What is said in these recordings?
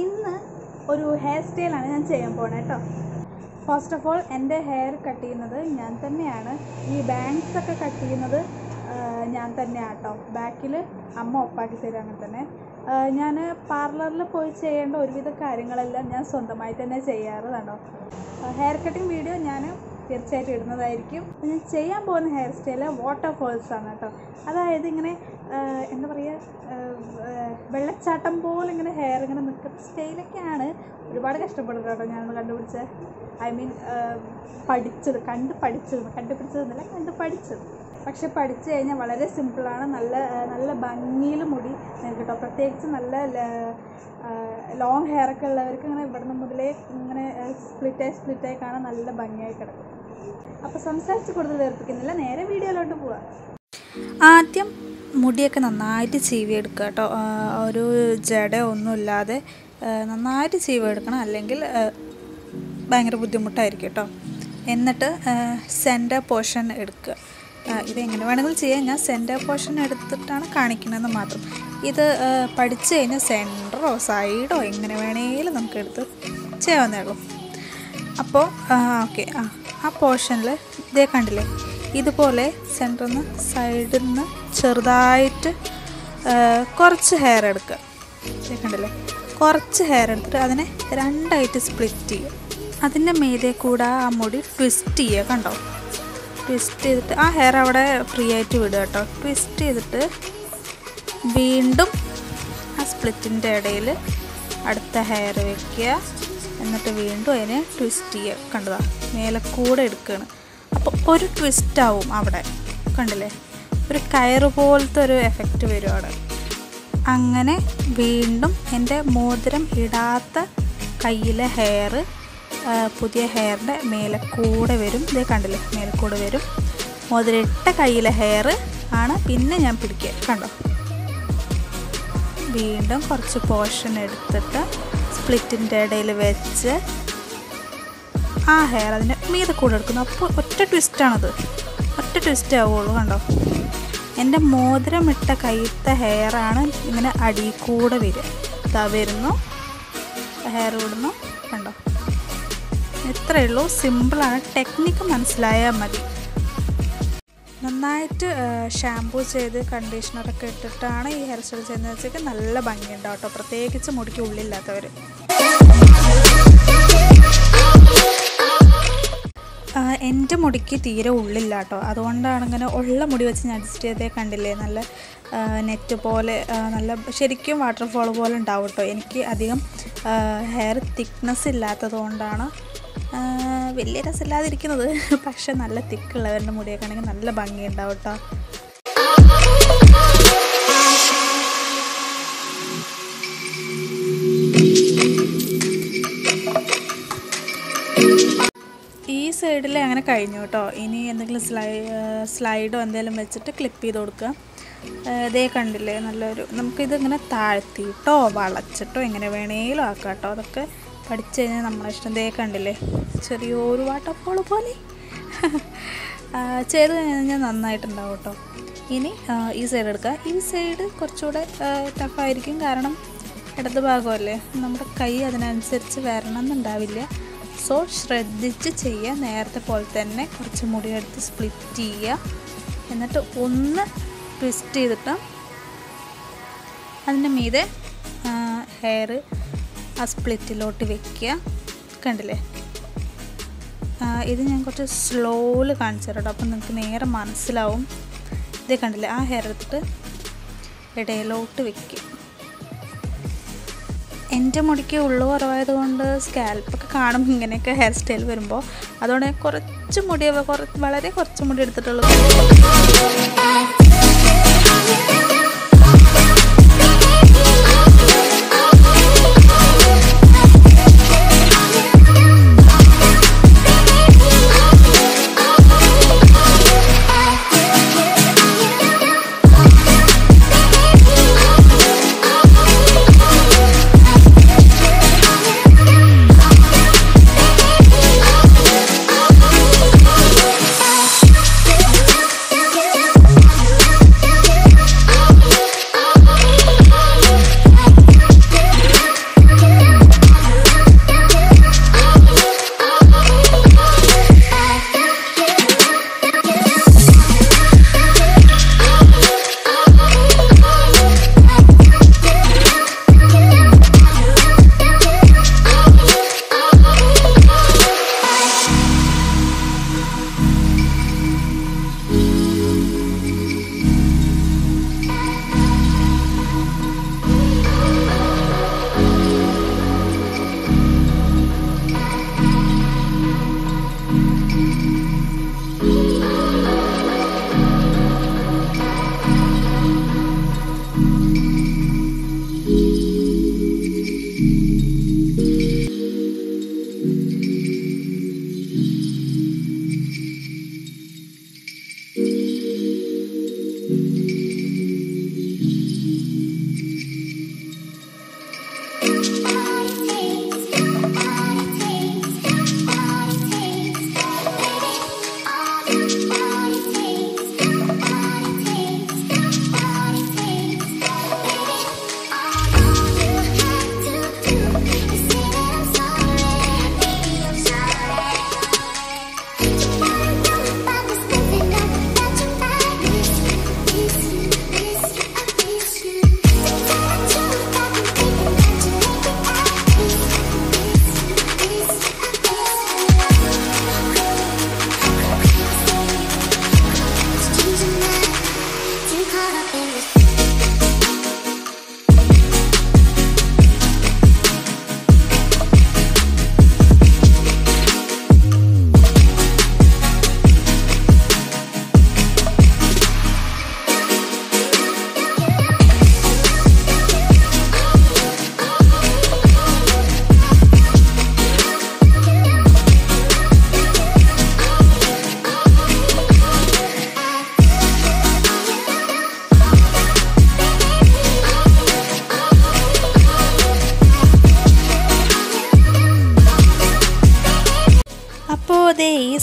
ഇന്ന് ഒരു ഹെയർ സ്റ്റൈലാണ് ഞാൻ ചെയ്യാൻ പോകുന്നത് കേട്ടോ. ഫസ്റ്റ് ഓഫ് ഓൾ എൻ്റെ ഹെയർ കട്ട് ചെയ്യുന്നത് ഞാൻ തന്നെയാണ്. ഈ ബാങ്ക്സ് ഒക്കെ കട്ട് ചെയ്യുന്നത് ഞാൻ തന്നെയാണ് കേട്ടോ. ബാക്കിൽ അമ്മ ഒപ്പാക്കി തരും. അങ്ങനെ തന്നെ ഞാൻ പാർലറിൽ പോയി ചെയ്യേണ്ട ഒരുവിധ കാര്യങ്ങളെല്ലാം ഞാൻ സ്വന്തമായി തന്നെ ചെയ്യാറ് കേട്ടോ. ഹെയർ കട്ടിങ് വീഡിയോ ഞാൻ തീർച്ചയായിട്ടും ഇടുന്നതായിരിക്കും. ഞാൻ ചെയ്യാൻ പോകുന്ന ഹെയർ സ്റ്റൈല് വാട്ടർഫോൾസ് ആണ് കേട്ടോ. അതായത് ഇങ്ങനെ എന്താ പറയുക, വെള്ളച്ചാട്ടം പോലെ ഇങ്ങനെ ഹെയർ ഇങ്ങനെ നിൽക്കുന്ന സ്റ്റൈലൊക്കെയാണ്. ഒരുപാട് കഷ്ടപ്പെടുന്നത് കേട്ടോ ഞാനൊന്ന് കണ്ടുപിടിച്ചത്. ഐ മീൻ കണ്ടുപിടിച്ചത്. പക്ഷെ പഠിച്ചു കഴിഞ്ഞാൽ വളരെ സിമ്പിളാണ്. നല്ല ഭംഗിയിൽ മുടി കേട്ടോ. പ്രത്യേകിച്ച് നല്ല ലോങ് ഹെയർ ഒക്കെ ഉള്ളവർക്ക് ഇങ്ങനെ ഇവിടുന്ന് മുതലേ ഇങ്ങനെ സ്പ്ലിറ്റായി കാണാൻ നല്ല ഭംഗിയായി കിടക്കും. അപ്പോൾ സംസാരിച്ച് കൂടുതൽ തീർപ്പിക്കുന്നില്ല, നേരെ വീഡിയോയിലോട്ട് പോവാം. ആദ്യം മുടിയൊക്കെ നന്നായിട്ട് ചീവിയെടുക്കുക കേട്ടോ. ഒരു ജട ഒന്നുമില്ലാതെ നന്നായിട്ട് ചീവിയെടുക്കണം, അല്ലെങ്കിൽ ഭയങ്കര ബുദ്ധിമുട്ടായിരിക്കും കേട്ടോ. എന്നിട്ട് സെൻറ്റർ പോർഷൻ എടുക്കുക. ഇതെങ്ങനെ വേണമെങ്കിലും ചെയ്യാം. ഞാൻ സെൻറ്റർ പോർഷൻ എടുത്തിട്ടാണ് കാണിക്കുന്നതെന്ന് മാത്രം. ഇത് പഠിച്ചു കഴിഞ്ഞാൽ സെൻറ്ററോ സൈഡോ എങ്ങനെ വേണമെങ്കിലും നമുക്ക് എടുത്ത് ചെയ്യാവുന്നേ ഉള്ളൂ. അപ്പോൾ ഓക്കെ, ആ പോർഷനിൽ ഇതേ കണ്ടില്ലേ, ഇതുപോലെ സെൻറ്ററിൽ നിന്ന് സൈഡിൽ നിന്ന് ചെറുതായിട്ട് കുറച്ച് ഹെയർ എടുക്കുക. ഇതേ കണ്ടില്ലേ, കുറച്ച് ഹെയർ എടുത്തിട്ട് അതിനെ രണ്ടായിട്ട് സ്പ്ലിറ്റ് ചെയ്യുക. അതിൻ്റെ മീതെ കൂടെ ആ മുടി ട്വിസ്റ്റ് ചെയ്യുക. കണ്ടോ, ട്വിസ്റ്റ് ചെയ്തിട്ട് ആ ഹെയർ അവിടെ ഫ്രീ ആയിട്ട് വിടുക കേട്ടോ. ട്വിസ്റ്റ് ചെയ്തിട്ട് വീണ്ടും ആ സ്പ്ലിറ്റിൻ്റെ ഇടയിൽ അടുത്ത ഹെയർ വയ്ക്കുക. എന്നിട്ട് വീണ്ടും അതിനെ ട്വിസ്റ്റ് ചെയ്യുക. കണ്ടതാ, മേലെ കൂടെ എടുക്കുകയാണ്. അപ്പോൾ ഒരു ട്വിസ്റ്റ് ആവും അവിടെ, കണ്ടില്ലേ, ഒരു കയറ് പോലത്തെ ഒരു എഫക്റ്റ് വരും അവിടെ. അങ്ങനെ വീണ്ടും എൻ്റെ മോതിരം ഇടാത്ത കയ്യിലെ ഹെയർ പുതിയ ഹെയറിൻ്റെ മേലെ കൂടെ വരും. ഇതേ കണ്ടില്ലേ, മേലെ കൂടെ വരും. മോതിരിട്ട കയ്യിലെ ഹെയർ ആണ് പിന്നെ ഞാൻ പിടിക്കുക. കണ്ടോ, വീണ്ടും കുറച്ച് പോർഷൻ എടുത്തിട്ട് സ്പ്ലിറ്റിൻ്റെ ഇടയിൽ വെച്ച് ആ ഹെയർ അതിൻ്റെ മീതെ കൂടെ എടുക്കുന്നു. അപ്പോൾ ഒറ്റ ട്വിസ്റ്റാണത്, ഒറ്റ ട്വിസ്റ്റ് ആവുള്ളൂ. കണ്ടോ, എൻ്റെ മോതിരം ഇട്ട കയ്യിലത്തെ ഹെയറാണ് ഇങ്ങനെ അടിയിൽ കൂടെ വരിക. ഇതാ വരുന്നു, ഹെയർ വിടുന്നു. കണ്ടോ, ഇത്രയേ ഉള്ളൂ. സിമ്പിളാണ്, ടെക്നിക്ക് മനസ്സിലായാൽ മതി. നന്നായിട്ട് ഷാമ്പൂ ചെയ്ത് കണ്ടീഷണറൊക്കെ ഇട്ടിട്ടാണ് ഈ ഹെയർ സ്റ്റൈൽ ചെയ്യുന്നത് വെച്ചാൽ നല്ല ഭംഗിയുണ്ടാവും കേട്ടോ. പ്രത്യേകിച്ച് മുടിക്ക് ഉള്ളില്ലാത്തവർ. എൻ്റെ മുടിക്ക് തീരെ ഉള്ളില്ല കേട്ടോ. അതുകൊണ്ടാണ് ഇങ്ങനെ ഉള്ള മുടി വെച്ച് ഞാൻ അഡ്ജസ്റ്റ് ചെയ്തേ. കണ്ടില്ലേ, നല്ല നെറ്റ് പോലെ നല്ല ശരിക്കും വാട്ടർഫോൾ പോലെ ഉണ്ടാവും കേട്ടോ. എനിക്ക് അധികം ഹെയർ തിക്നെസ് ഇല്ലാത്തത് കൊണ്ടാണ് വലിയ രസമില്ലാതിരിക്കുന്നത്. പക്ഷെ നല്ല തിക്കുള്ളവരുടെ മുടിയൊക്കെ ആണെങ്കിൽ നല്ല ഭംഗിയുണ്ടാവും കേട്ടോ. ഈ സൈഡിൽ അങ്ങനെ കഴിഞ്ഞു കേട്ടോ. ഇനി എന്തെങ്കിലും സ്ലൈഡോ എന്തെങ്കിലും വെച്ചിട്ട് ക്ലിപ്പ് ചെയ്ത് കൊടുക്കുക. ഇതേ കണ്ടില്ലേ, നല്ലൊരു നമുക്കിതിങ്ങനെ താഴ്ത്തിയിട്ടോ വളച്ചിട്ടോ എങ്ങനെ വേണേലും ആക്കാം കേട്ടോ. അതൊക്കെ പഠിച്ചു കഴിഞ്ഞാൽ നമ്മളെ ഇഷ്ടം. ഇതേ കണ്ടില്ലേ, ചെറിയൊരു വാട്ടർഫോൾ പോലെ ചെയ്ത് കഴിഞ്ഞാൽ നന്നായിട്ടുണ്ടാവും കേട്ടോ. ഇനി ഈ സൈഡ് എടുക്കുക. ഈ സൈഡ് കുറച്ചുകൂടെ ടഫായിരിക്കും, കാരണം ഇടത് ഭാഗമല്ലേ, നമ്മുടെ കൈ അതിനനുസരിച്ച് വരണം എന്നുണ്ടാവില്ല. സോ ശ്രദ്ധിച്ച് ചെയ്യുക. നേരത്തെ പോലെ തന്നെ കുറച്ച് മുടിയെടുത്ത് സ്പ്ലിറ്റ് ചെയ്യുക. എന്നിട്ട് ഒന്ന് ട്വിസ്റ്റ് ചെയ്തിട്ട് അതിൻ്റെ മീതെ ഹെയർ ആ സ്പ്ലിറ്റിലോട്ട് വെക്കുക. കണ്ടില്ലേ, ഇത് ഞാൻ കുറച്ച് സ്ലോയിൽ കാണിച്ചു തരാം കേട്ടോ. അപ്പം നിങ്ങൾക്ക് നേരെ മനസ്സിലാവും. ഇതേ കണ്ടില്ലേ, ആ ഹെയർ എടുത്തിട്ട് ഇടയിലോട്ട് വെക്കുക. എൻ്റെ മുടിക്ക് ഉള്ളു കുറവായത് കൊണ്ട് സ്കാൽപ്പൊക്കെ കാണും ഇങ്ങനെയൊക്കെ ഹെയർ സ്റ്റൈൽ വരുമ്പോൾ. അതുകൊണ്ട് കുറച്ച് മുടി, വളരെ കുറച്ച് മുടി എടുത്തിട്ടുള്ളൂ.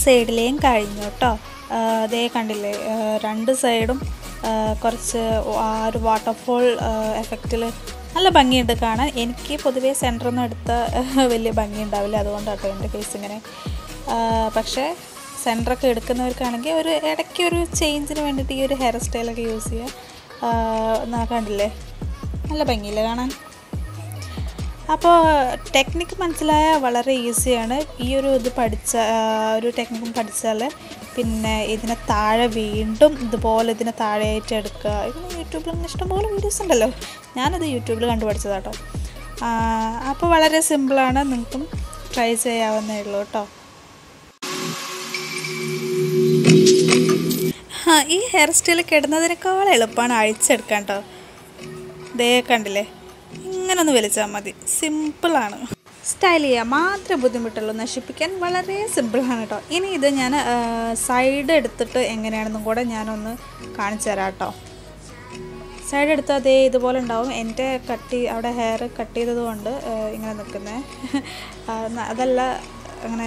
സൈഡിലെയും കഴിഞ്ഞു കേട്ടോ. അതേ കണ്ടില്ലേ, രണ്ട് സൈഡും കുറച്ച് ആ ഒരു വാട്ടർഫോൾ എഫക്റ്റിൽ നല്ല ഭംഗിയുണ്ട് കാണാൻ. എനിക്ക് പൊതുവേ സെൻറ്ററൊന്നും എടുത്ത വലിയ ഭംഗി ഉണ്ടാവില്ല, അതുകൊണ്ടാട്ടോ എൻ്റെ ഫേസ് ഇങ്ങനെ. പക്ഷേ സെൻറ്ററൊക്കെ എടുക്കുന്നവർക്കാണെങ്കിൽ ഒരു ഇടയ്ക്ക് ഒരു ചേഞ്ചിന് വേണ്ടിയിട്ട് ഈ ഒരു ഹെയർ സ്റ്റൈലൊക്കെ യൂസ് ചെയ്യുക. കണ്ടില്ലേ, നല്ല ഭംഗിയില്ല കാണാൻ. അപ്പോൾ ടെക്നിക്ക് മനസ്സിലായാൽ വളരെ ഈസിയാണ്. ഈ ഒരു ഒരു ടെക്നിക്കും പഠിച്ചാൽ പിന്നെ ഇതിനെ താഴെ വീണ്ടും ഇതുപോലെ ഇതിനെ താഴെയായിട്ട് എടുക്കുക. ഇതിന് യൂട്യൂബിൽ ഇഷ്ടംപോലെ വീഡിയോസ് ഉണ്ടല്ലോ, ഞാനത് യൂട്യൂബിൽ കണ്ടു പഠിച്ചതാട്ടോ. അപ്പോൾ വളരെ സിമ്പിളാണ്, നിങ്ങൾക്കും ട്രൈ ചെയ്യാവുന്നേ ഉള്ളൂ കേട്ടോ. ഈ ഹെയർ സ്റ്റൈൽ കിടുന്നതിനേക്കാൾ എളുപ്പമാണ് അഴിച്ചെടുക്കാൻ കേട്ടോ. ദേ കണ്ടില്ലേ, ഇങ്ങനെ ഒന്ന് വലിച്ചാൽ മതി, സിമ്പിളാണ്. സ്റ്റൈൽ ചെയ്യാൻ മാത്രമേ ബുദ്ധിമുട്ടുള്ളൂ, നശിപ്പിക്കാൻ വളരെ സിമ്പിളാണ് കേട്ടോ. ഇനി ഇത് ഞാൻ സൈഡ് എടുത്തിട്ട് എങ്ങനെയാണെന്നും കൂടെ ഞാനൊന്ന് കാണിച്ചു തരാം കേട്ടോ. സൈഡ് എടുത്താൽ അതേ ഇതുപോലെ ഉണ്ടാവും. എൻ്റെ അവിടെ ഹെയർ കട്ട് ചെയ്തത് കൊണ്ട് ഇങ്ങനെ നിൽക്കുന്നത്. അതല്ല, അങ്ങനെ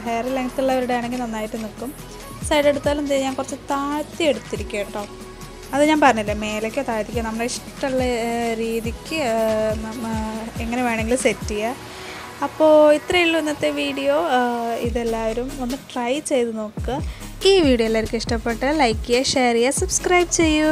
ഹെയർ ലെങ്ത് ഉള്ളവരുടെ ആണെങ്കിൽ നന്നായിട്ട് നിൽക്കും. സൈഡ് എടുത്താലും ഞാൻ കുറച്ച് താഴ്ത്തി എടുത്തിരിക്കുക കേട്ടോ. അത് ഞാൻ പറഞ്ഞില്ലേ, മേലേക്കോ താഴ്ത്തിക്കോ നമ്മുടെ ഇഷ്ടമുള്ള രീതിക്ക് എങ്ങനെ വേണമെങ്കിലും സെറ്റ് ചെയ്യുക. അപ്പോൾ ഇത്രയേ ഉള്ളൂ ഇന്നത്തെ വീഡിയോ. ഇതെല്ലാവരും ഒന്ന് ട്രൈ ചെയ്ത് നോക്കുക. ഈ വീഡിയോ എല്ലാവർക്കും ഇഷ്ടപ്പെട്ടാൽ ലൈക്ക് ചെയ്യുക, ഷെയർ ചെയ്യുക, സബ്സ്ക്രൈബ് ചെയ്യൂ.